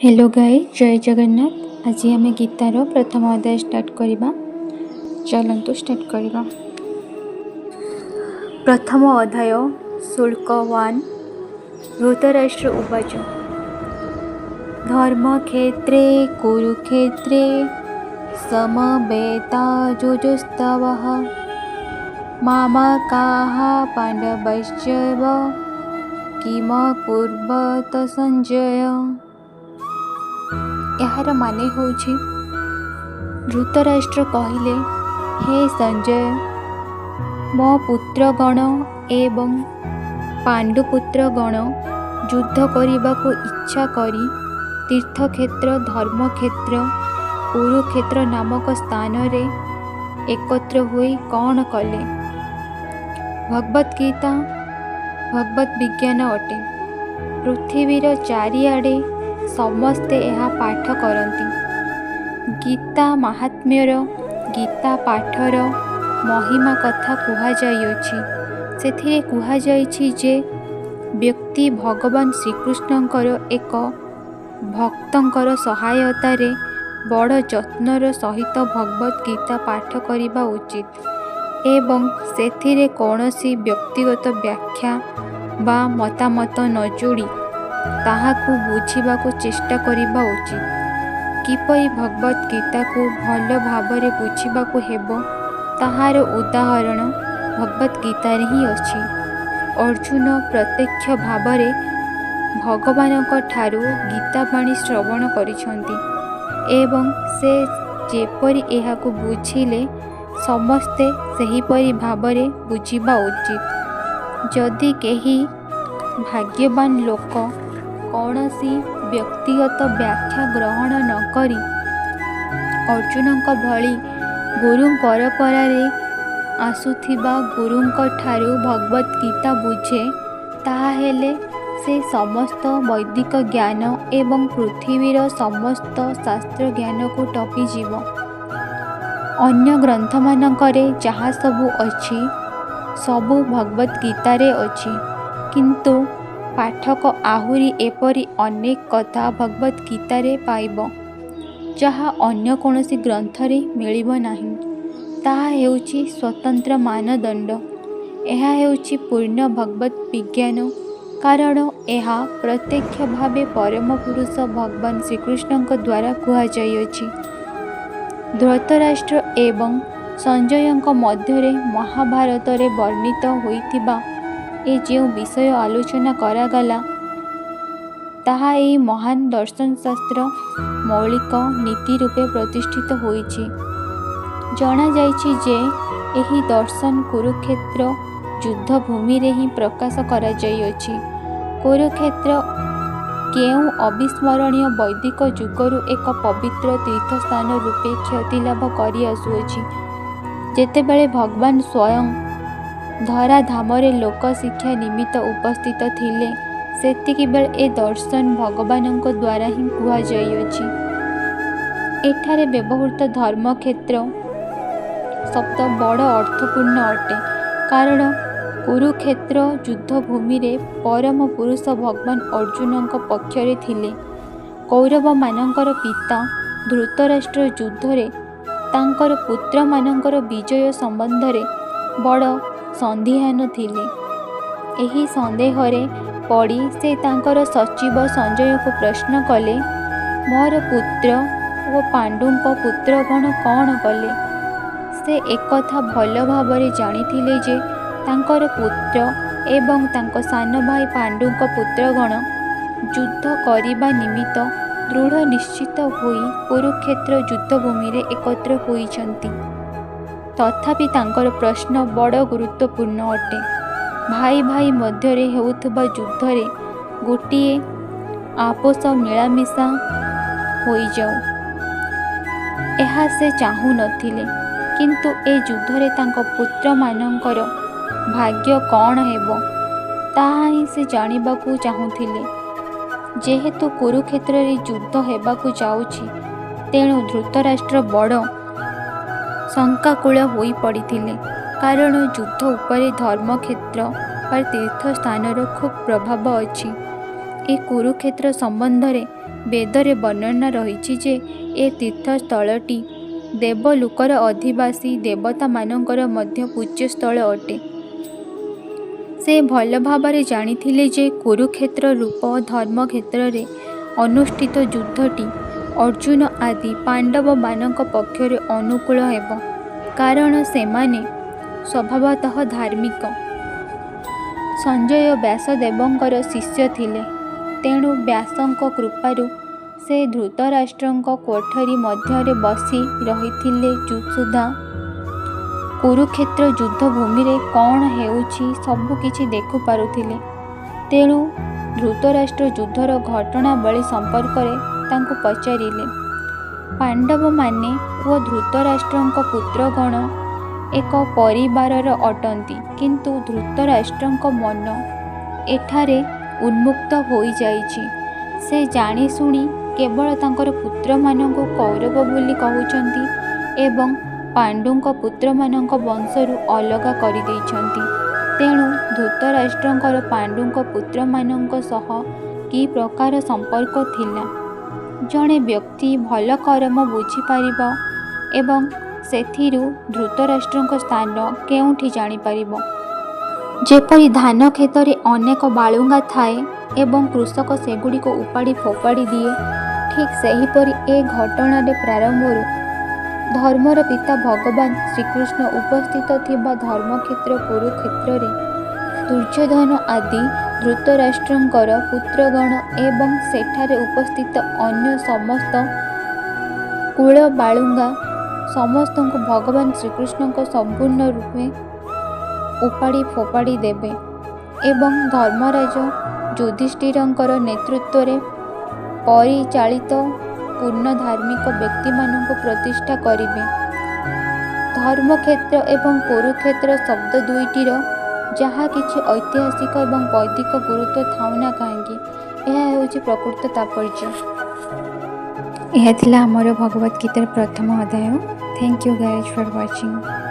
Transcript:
Hello guys, जय जगन्नाथ। आज आम गीतार प्रथम अध्याय स्टार्ट करवा। चलतु स्टार्ट करवा। प्रथम अध्याय शुल्क 1। धृतराष्ट्र उवाच धर्मक्षेत्रे कुरुक्षेत्रे समवेतायुजुस्तवः मामकाः पाण्डवश्चैव किमकुर्वत संजय। यार माने होछि धृतराष्ट्र कहिले, हे संजय, मो पुत्रगण एवं पांडुपुत्रगण युद्ध करने इच्छा करी तीर्थक्षेत्र धर्मक्षेत्र कुरुक्षेत्र नामक स्थान रे एकत्र होई कौन कले। भगवद्गीता भगवत विज्ञान अटे। पृथ्वीर चारिआडे समस्ते यह पाठ करती। गीता महात्म्यर गीता पाठर महिमा कथा कुहाଯାଇଅछि। सेथिरे कुहाଯାଇଛି जे व्यक्ति भगवान श्रीकृष्णଙ୍କର एक भक्तଙ୍କର सहायतारे बड़ ଯତ୍ନର सहित भगवत गीता पाठ करिबा उचित एवं सेथिरे कौनसी व्यक्तिगत व्याख्या बा मतामत न जोड़ी ताहाकु बुझिबाकु चेष्टा करिबा उचित। किपरि भगवत गीता को भल भाबरे बुझिबाकु हेबो ताहार उदाहरण भगवत गीता रे ही अछि। अर्जुन प्रत्यक्ष भाबरे भगवानक ठारू गीता बाणी श्रवण करिसंती एवं से जेपरि एहाकु बुझिले समस्ते सेहिपरि भाबरे बुझिबा उचित। जदि केही भाग्यवान लोक कौनसी व्यक्तिगत व्याख्या ग्रहण न करी अर्जुनक भली गुरु परंपरा रे आसुथिबा गुरुंक ठारू भगवत गीता बुझे, ताहेले से समस्त वैदिक ज्ञान एवं पृथ्वीर समस्त शास्त्र ज्ञान को टपी जीव। अन्य ग्रंथ मानकरे जहाँ सबु अछि सबु भगवत गीता रे अछि, किंतु पाठक आहुरी एपरी अनेक कथा भगवत गीता रे पाइब जहाँ अन्य कौनसी ग्रंथ रे मिलिब नाही। ताहा हेउछि स्वतंत्र मानदंड। एहा हेउछि पूर्ण भगवत विज्ञान, कारण एहा प्रत्यक्ष भावे परम पुरुष भगवान श्रीकृष्णଙ୍କ द्वारा कुहाଯାଇଅछि। धृतराष्ट्र एवं संजयଙ୍କ ମଧ୍ୟରେ महाभारତରେ वर्णित होइथिबा ए जो विषय आलोचना करागला ताहा एही महान दर्शन शास्त्र मौलिक नीति रूपे प्रतिष्ठित होइछि। जना जाइछि जे एही दर्शन कुरुक्षेत्र युद्ध भूमि रे ही प्रकाश करा जाइछि। कुरुक्षेत्र केउ अविस्मरणीय वैदिक युगरु एक पवित्र तीर्थस्थान रूपे ख्याति लाभ करि आसुअछि। जेतेबेले भगवान स्वयं धराधामरे लोक शिक्षा निमित्त उपस्थित थिले, सेतिकी बेल ए दर्शन भगवानଙ୍କ द्वारा ही कुहाଯାଇଅछि। एठारे व्यवहृत धर्मक्षेत्र शब्द बड़ अर्थपूर्ण अटे, कारण कुरुक्षेत्र युद्ध भूमि रे परम पुरुष भगवान अर्जुनଙ୍କ पक्षरे थिले। कौरव मानकर पिता धृतराष्ट्र युद्ध रे तांकर पुत्र मानकर विजय संबंध रे बड़ संदिहान थिले। एही संदेहरे पड़ी से तांकर सचिव संजय को प्रश्न कले, मोर पुत्र ओ पांडुଙ୍କ पुत्रगण कौन कले। से एकथा भल भावरे जानिथिले जे तांकर पुत्र एवं तांको सान भाई पांडुଙ୍କ पुत्रगण युद्ध करिबा निमित्त दृढ़ निश्चित होई कुरुक्षेत्र युद्धभूमि रे एकत्र होइछंती। तथापि तांकर प्रश्न बड़ गुरुत्वपूर्ण अटे। भाई भाई मध्यरे हेउथबा युद्ध रे गोटिए आपोष मिलामिशा होई जाऊ एहा से चाहू नथिले, किंतु ए युद्ध रे तांको पुत्र मानकर भाग्य कौन हेबो ताहा ही से जानिबाकू चाहूथिले। जेहेतु कुरुक्षेत्र रे युद्ध हेबाकू जाउछि, तेणु धृतराष्ट्र बड़ शंकाकूल होई पड़िथिले, कारण युद्ध उपरे धर्मक्षेत्र पर तीर्थ स्थानर खूब प्रभाव अछि। ए कुरुक्षेत्र संबंध रे ବେଦରେ ବର୍ଣ୍ଣନା ରହିଛି ଯେ ଏ ତୀର୍ଥସ୍ଥଳଟି ଦେବଲୋକର ଅଧିବାସୀ ଦେବତାମାନଙ୍କର ମଧ୍ୟ ପୂଜ୍ୟସ୍ଥଳ ଅଟେ। ସେ ଭଲ ଭାବରେ ଜାଣିଥିଲେ ଯେ କୁରୁକ୍ଷେତ୍ର ରୂପ ଧର୍ମ କ୍ଷେତ୍ରରେ ଅନୁଷ୍ଠିତ ଯୁଦ୍ଧଟି ଅର୍ଜୁନ ଆଦି ପାଣ୍ଡବମାନଙ୍କ ପକ୍ଷରେ ଅନୁକୂଳ ହେବ, କାରଣ ସେମାନେ ସ୍ୱଭାବତଃ ଧାର୍ମିକ। ସଞ୍ଜୟ ବ୍ୟାସଦେବଙ୍କର ଶିଷ୍ୟ ଥିଲେ, ତେଣୁ ବ୍ୟାସଙ୍କ କୃପାରୁ ସେ ଧୃତରାଷ୍ଟ୍ରଙ୍କ କୋଠରୀ ମଧ୍ୟରେ ବସି ରହିଥିଲେ ସୁଦ୍ଧା କୁରୁକ୍ଷେତ୍ର ଯୁଦ୍ଧଭୂମିରେ କ'ଣ ହେଉଛି ସବୁ କିଛି ଦେଖିପାରୁଥିଲେ। ତେଣୁ ଧୃତରାଷ୍ଟ୍ର ଯୁଦ୍ଧର ଘଟଣାବଳୀ ସମ୍ପର୍କରେ ତାଙ୍କୁ ପଚାରିଲେ। ପାଣ୍ଡବମାନେ ଓ ଧୃତରାଷ୍ଟ୍ରଙ୍କ ପୁତ୍ରଗଣ ଏକ ପରିବାରର ଅଟନ୍ତି, କିନ୍ତୁ ଧୃତରାଷ୍ଟ୍ରଙ୍କ ମନ ଏଠାରେ ଉନ୍ମୁକ୍ତ ହୋଇଯାଇଛି। ସେ ଜାଣିଶୁଣି କେବଳ ତାଙ୍କର ପୁତ୍ରମାନଙ୍କୁ କୌରବ ବୋଲି କହୁଛନ୍ତି ଏବଂ ପାଣ୍ଡୁଙ୍କ ପୁତ୍ରମାନଙ୍କ ବଂଶରୁ ଅଲଗା କରିଦେଇଛନ୍ତି। ତେଣୁ ଧୃତରାଷ୍ଟ୍ରଙ୍କର ପାଣ୍ଡୁଙ୍କ ପୁତ୍ରମାନଙ୍କ ସହ କି ପ୍ରକାର ସମ୍ପର୍କ ଥିଲା, ଜଣେ ବ୍ୟକ୍ତି ଭଲ କର୍ମ ବୁଝିପାରିବ ଏବଂ ସେଥିରୁ ଧୃତରାଷ୍ଟ୍ରଙ୍କ ସ୍ଥାନ କେଉଁଠି ଜାଣିପାରିବ। ଯେପରି ଧାନ କ୍ଷେତରେ ଅନେକ ବାଳୁଙ୍ଗା ଥାଏ ଏବଂ କୃଷକ ସେଗୁଡ଼ିକୁ ଉପାଡ଼ି ଫୋପାଡ଼ି ଦିଏ, ଠିକ୍ ସେହିପରି ଏ ଘଟଣାରେ ପ୍ରାରମ୍ଭରୁ ଧର୍ମର ପିତା ଭଗବାନ ଶ୍ରୀକୃଷ୍ଣ ଉପସ୍ଥିତ ଥିବା ଧର୍ମକ୍ଷେତ୍ର କୁରୁକ୍ଷେତ୍ରରେ ଦୁର୍ଯ୍ୟୋଧନ ଆଦି ଧୃତରାଷ୍ଟ୍ରଙ୍କର ପୁତ୍ରଗଣ ଏବଂ ସେଠାରେ ଉପସ୍ଥିତ ଅନ୍ୟ ସମସ୍ତ କୁଳ ବାଳୁଙ୍ଗା ସମସ୍ତଙ୍କୁ ଭଗବାନ ଶ୍ରୀକୃଷ୍ଣଙ୍କ ସମ୍ପୂର୍ଣ୍ଣ ରୂପେ ଉପାଡ଼ି ଫୋପାଡ଼ି ଦେବେ ଏବଂ ଧର୍ମରାଜ ଯୁଧିଷ୍ଠିରଙ୍କର ନେତୃତ୍ୱରେ ପରିଚାଳିତ ପୂର୍ଣ୍ଣ ଧାର୍ମିକ ବ୍ୟକ୍ତିମାନଙ୍କୁ ପ୍ରତିଷ୍ଠା କରିବେ। ଧର୍ମକ୍ଷେତ୍ର ଏବଂ କୁରୁକ୍ଷେତ୍ର ଶବ୍ଦ ଦୁଇଟିର ଯାହା କିଛି ଐତିହାସିକ ଏବଂ ବୈଦିକ ଗୁରୁତ୍ୱ ଥାଉନା କାହିଁକି, ଏହା ହେଉଛି ପ୍ରକୃତ ତାତ୍ପର୍ଯ୍ୟ। ଏହା ଥିଲା ଆମର ଭଗବତ ଗୀତାର ପ୍ରଥମ ଅଧ୍ୟାୟ। Thank you guys for watching.